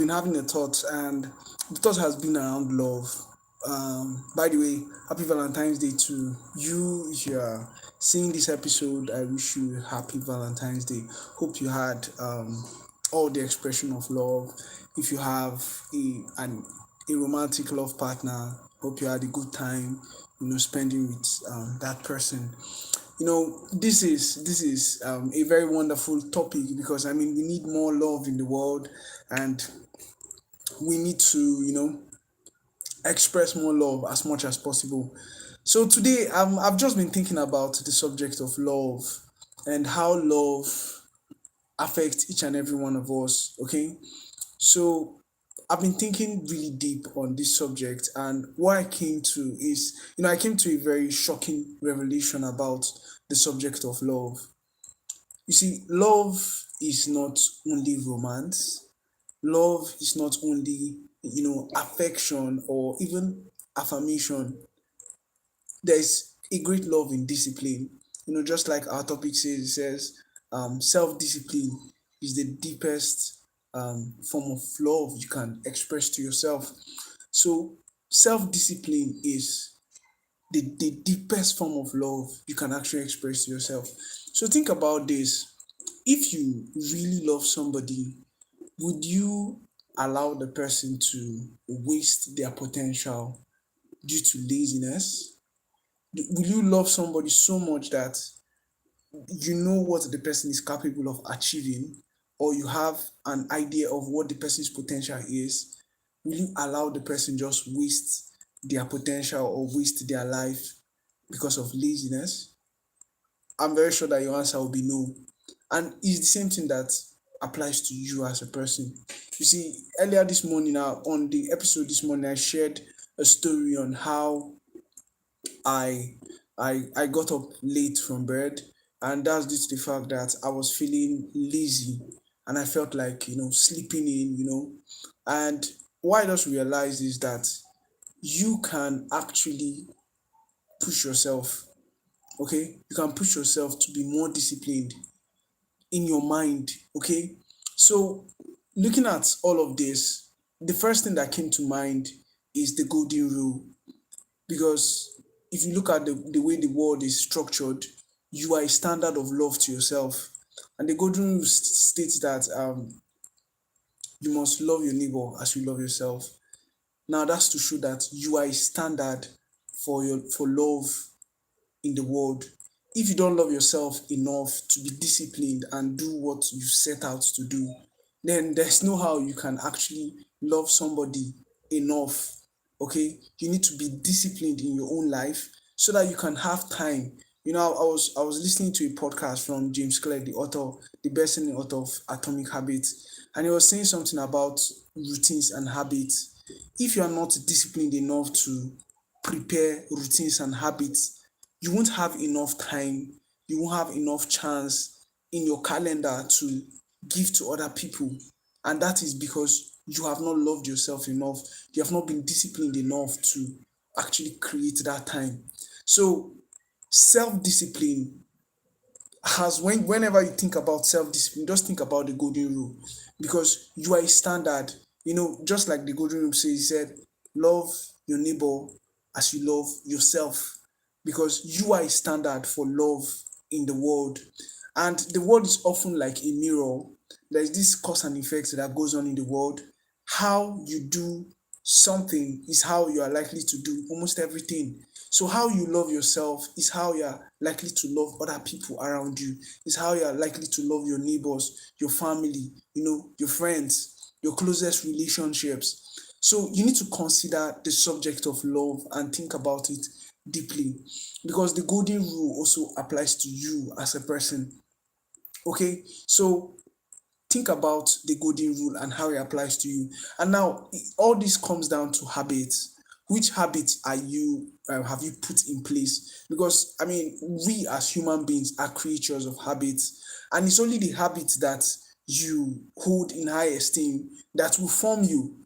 Been having a thought, and the thought has been around love. By the way, happy Valentine's Day to you. If you are seeing this episode, I wish you happy Valentine's Day. Hope you had all the expression of love. If you have a romantic love partner, hope you had a good time. Spending with that person. This is a very wonderful topic because we need more love in the world, and we need to express more love as much as possible. So today, I've just been thinking about the subject of love and how love affects each and every one of us. Okay, so I've been thinking really deep on this subject, and what I came to is, I came to a very shocking revelation about the subject of love. You see, love is not only romance. Love is not only, affection or even affirmation. There's a great love in discipline. Just like our topic says, it says self-discipline is the deepest form of love you can express to yourself. So self-discipline is the deepest form of love you can actually express to yourself. So think about this. If you really love somebody, would you allow the person to waste their potential due to laziness? Will you love somebody so much that you know what the person is capable of achieving, or you have an idea of what the person's potential is? Will you allow the person just waste their potential or waste their life because of laziness? I'm very sure that your answer will be no. And it's the same thing that applies to you as a person. You see, earlier this morning, on the episode this morning, I shared a story on how I I got up late from bed, and that's due to the fact that I was feeling lazy and I felt like sleeping in. And what I just realized is that you can actually push yourself. Okay, you can push yourself to be more disciplined in your mind. Okay, so looking at all of this, the first thing that came to mind is the golden rule. Because if you look at the way the world is structured, you are a standard of love to yourself. And the golden rule states that you must love your neighbor as you love yourself. Now that's to show that you are a standard for love in the world. If you don't love yourself enough to be disciplined and do what you set out to do, then there's no how you can actually love somebody enough. Okay, you need to be disciplined in your own life so that you can have time. I was listening to a podcast from James Clear, the author, the best-selling author of Atomic Habits, and he was saying something about routines and habits. If you are not disciplined enough to prepare routines and habits, you won't have enough time, you won't have enough chance in your calendar to give to other people. And that is because you have not loved yourself enough, you have not been disciplined enough to actually create that time. So self-discipline whenever you think about self-discipline, just think about the golden rule, because you are a standard. Just like the golden rule says, he said, love your neighbor as you love yourself, because you are a standard for love in the world. And the world is often like a mirror. There's this cause and effect that goes on in the world. How you do something is how you are likely to do almost everything. So how you love yourself is how you are likely to love other people around you. Is how you are likely to love your neighbors, your family, your friends, your closest relationships. So you need to consider the subject of love and think about it deeply, because the golden rule also applies to you as a person. Okay, so think about the golden rule and how it applies to you. And now all this comes down to habits. Which habits are you have you put in place? Because we as human beings are creatures of habits, and it's only the habits that you hold in high esteem that will form you.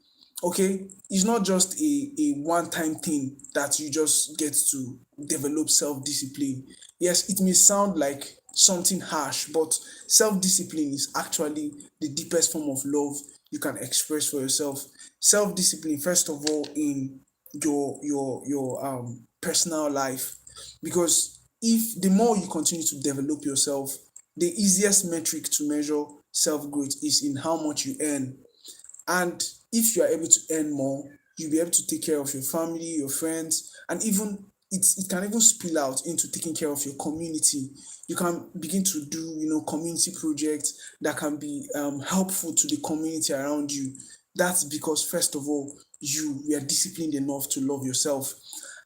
Okay, it's not just a one-time thing that you just get to develop self-discipline. Yes, it may sound like something harsh, but self-discipline is actually the deepest form of love you can express for yourself. Self discipline, first of all, in your personal life, because if the more you continue to develop yourself, the easiest metric to measure self growth is in how much you earn. And if you are able to earn more, you'll be able to take care of your family, your friends, and even it can even spill out into taking care of your community. You can begin to do, community projects that can be helpful to the community around you. That's because, first of all, you are disciplined enough to love yourself.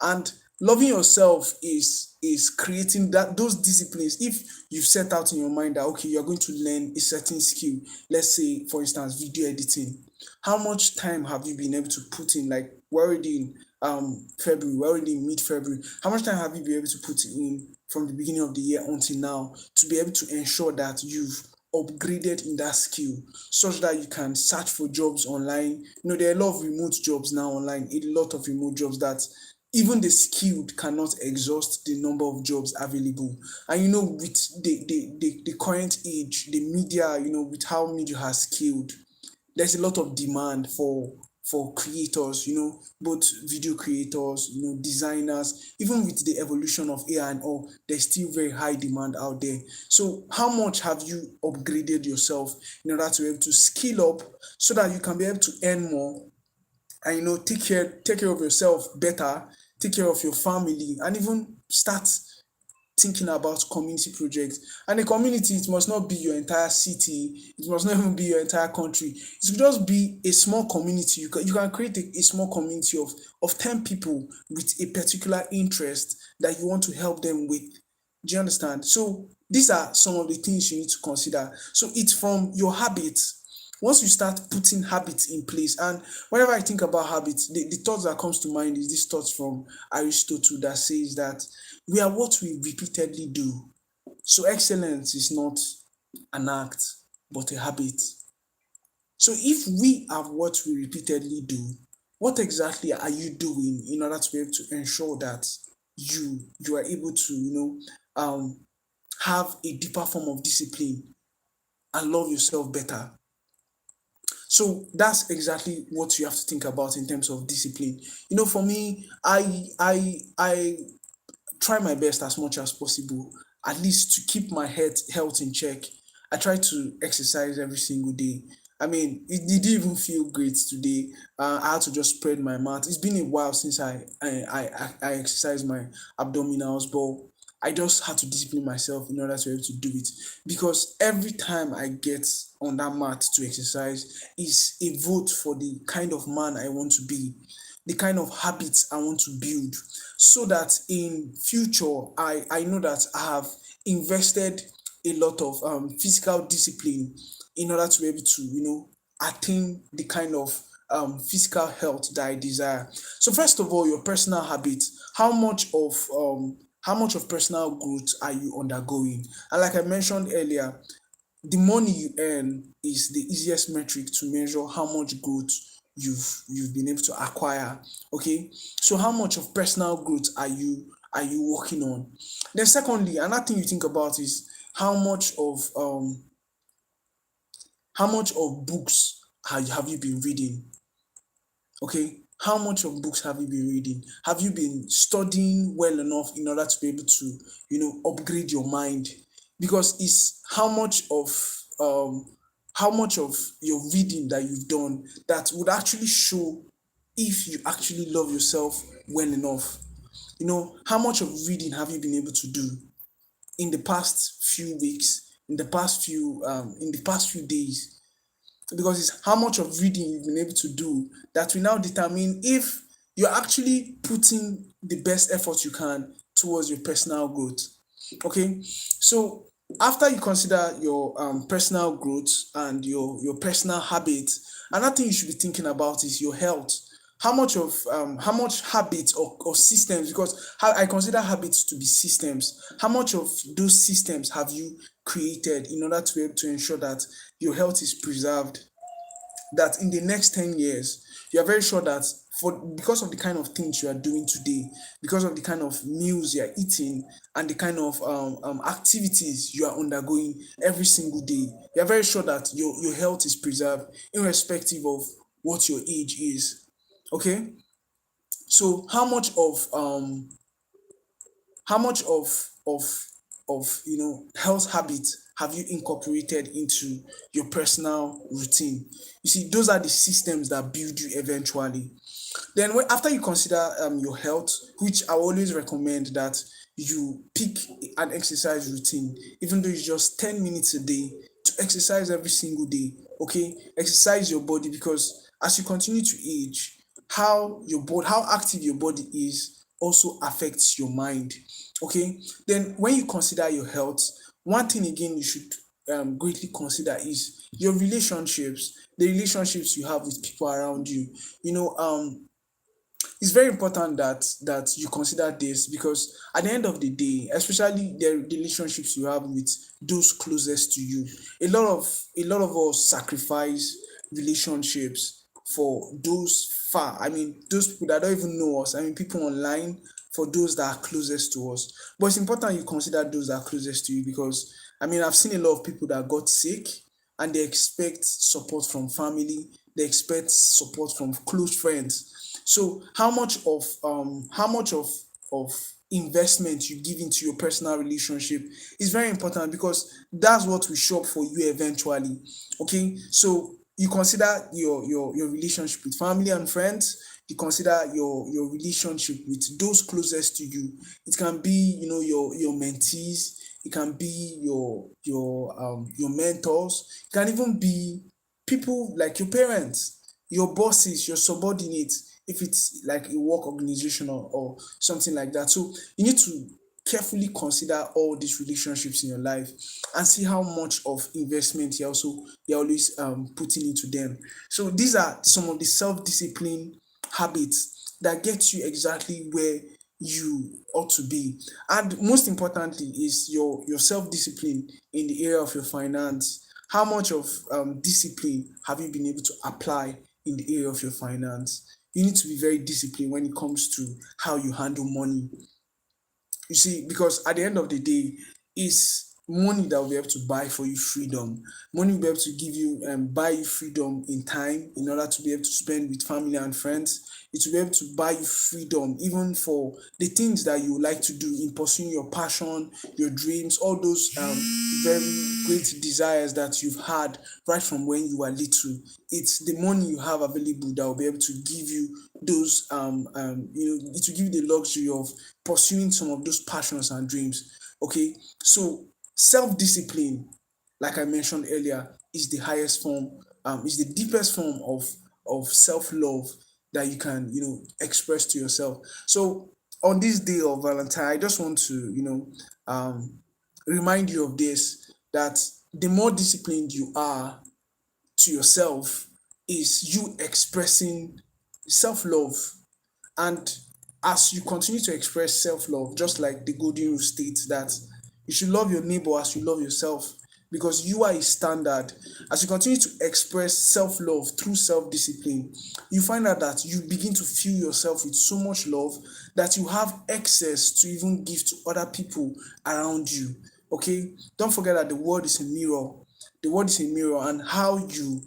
And loving yourself is creating that those disciplines. If you've set out in your mind that, okay, you're going to learn a certain skill, let's say for instance video editing, how much time have you been able to put in? Like, we're already in February, we're already in mid-February. How much time have you been able to put in from the beginning of the year until now to be able to ensure that you've upgraded in that skill, such that you can search for jobs online? There are a lot of remote jobs now online, a lot of remote jobs that even the skilled cannot exhaust the number of jobs available. And with the current age, the media, with how media has scaled, there's a lot of demand for creators, both video creators, designers. Even with the evolution of AI and all, there's still very high demand out there. So how much have you upgraded yourself in order to be able to skill up, so that you can be able to earn more, and take care of yourself better, take care of your family, and even start thinking about community projects. And a community, it must not be your entire city, it must not even be your entire country. It should just be a small community. You can create a small community of 10 people with a particular interest that you want to help them with. Do you understand? So these are some of the things you need to consider. So it's from your habits. Once you start putting habits in place, and whenever I think about habits, the thoughts that comes to mind is this thoughts from Aristotle that says that we are what we repeatedly do. So excellence is not an act, but a habit. So if we are what we repeatedly do, what exactly are you doing in order to be able to ensure that you are able to, have a deeper form of discipline and love yourself better? So that's exactly what you have to think about in terms of discipline. For me, I try my best as much as possible, at least to keep my health in check. I try to exercise every single day. I mean, it didn't even feel great today. I had to just spread my mat. It's been a while since I exercised my abdominals, but I just had to discipline myself in order to be able to do it, because every time I get on that mat to exercise is a vote for the kind of man I want to be, the kind of habits I want to build, so that in future I know that I have invested a lot of physical discipline in order to be able to attain the kind of physical health that I desire. So first of all, your personal habits. How much of personal growth are you undergoing? And like I mentioned earlier, the money you earn is the easiest metric to measure how much growth you've been able to acquire. Okay, so how much of personal growth are you working on? Then secondly, another thing you think about is how much of books have you been reading? Okay, how much of books have you been reading? Have you been studying well enough in order to be able to upgrade your mind? Because it's how much of your reading that you've done that would actually show if you actually love yourself well enough. How much of reading have you been able to do in the past few weeks, in the past few days? Because it's how much of reading you've been able to do that will now determine if you're actually putting the best effort you can towards your personal growth. Okay, so after you consider your personal growth and your personal habits, another thing you should be thinking about is your health. How much habits or systems, because I consider habits to be systems. How much of those systems have you created in order to be able to ensure that your health is preserved? that in the next 10 years, you are very sure that for because of the kind of things you are doing today, because of the kind of meals you are eating, and the kind of activities you are undergoing every single day, you are very sure that your health is preserved, irrespective of what your age is. Okay, so how much of health habits have you incorporated into your personal routine? You see, those are the systems that build you eventually. Then after you consider your health, which I always recommend that you pick an exercise routine, even though it's just 10 minutes a day, to exercise every single day. Okay, exercise your body, because as you continue to age, how active your body is also affects your mind. Okay, then when you consider your health, one thing again you should greatly consider is your relationships, the relationships you have with people around you. You know, it's very important that you consider this, because at the end of the day, especially the relationships you have with those closest to you, a lot of us sacrifice relationships for those far, I mean those people that don't even know us, I mean people online, for those that are closest to us. But it's important you consider those that are closest to you, because I mean I've seen a lot of people that got sick, and they expect support from family, they expect support from close friends. So how much of investment you give into your personal relationship is very important, because that's what will show up for you eventually. Okay, so you consider your relationship with family and friends, you consider your relationship with those closest to you. It can be your mentees, it can be your mentors, it can even be people like your parents, your bosses, your subordinates, if it's like a work organization or something like that. So you need to carefully consider all these relationships in your life, and see how much of investment you're always putting into them. So these are some of the self-discipline habits that get you exactly where you ought to be. And most importantly is your self-discipline in the area of your finance. How much of discipline have you been able to apply in the area of your finance? You need to be very disciplined when it comes to how you handle money. You see, because at the end of the day, it's money that will be able to buy for you freedom. Money will be able to give you and buy you freedom in time, in order to be able to spend with family and friends. It will be able to buy you freedom even for the things that you like to do in pursuing your passion, your dreams, all those very great desires that you've had right from when you were little. It's the money you have available that will be able to give you those it will give you the luxury of pursuing some of those passions and dreams. Okay, so self-discipline, like I mentioned earlier, is the highest form, is the deepest form of self-love that you can express to yourself. So on this day of Valentine, I just want to remind you of this, that the more disciplined you are to yourself, is you expressing self-love. And as you continue to express self-love, just like the golden rule states, that you should love your neighbor as you love yourself, because you are a standard. As you continue to express self-love through self-discipline, you find out that you begin to fill yourself with so much love that you have excess to even give to other people around you. Okay, don't forget that the world is a mirror. The world is a mirror, and how you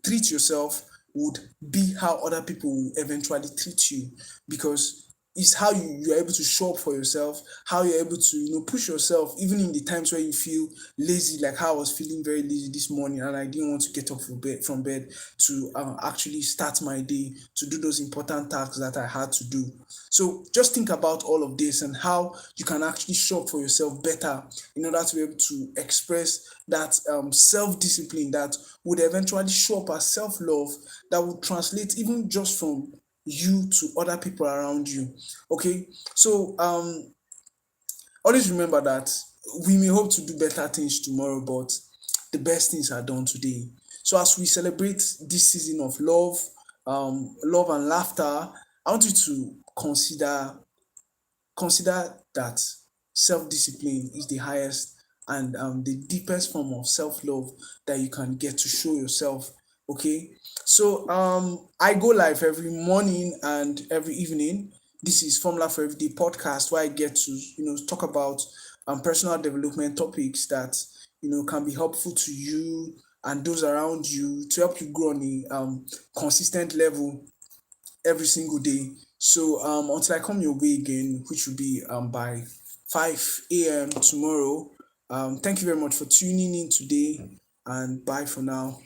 treat yourself would be how other people will eventually treat you, because it's how you're able to show up for yourself, how you're able to push yourself even in the times where you feel lazy, like how I was feeling very lazy this morning, and I didn't want to get up from bed to actually start my day, to do those important tasks that I had to do. So just think about all of this, and how you can actually show up for yourself better, in order to be able to express that self-discipline that would eventually show up as self-love, that would translate even just from you to other people around you. Okay, so always remember that we may hope to do better things tomorrow, but the best things are done today. So as we celebrate this season of love and laughter, I want you to consider that self-discipline is the highest and the deepest form of self-love that you can get to show yourself Okay, so I go live every morning and every evening. This is Formula for Everyday podcast, where I get to talk about personal development topics that can be helpful to you and those around you, to help you grow on a consistent level every single day. So until I come your way again, which will be by 5 a.m. tomorrow. Thank you very much for tuning in today, and bye for now.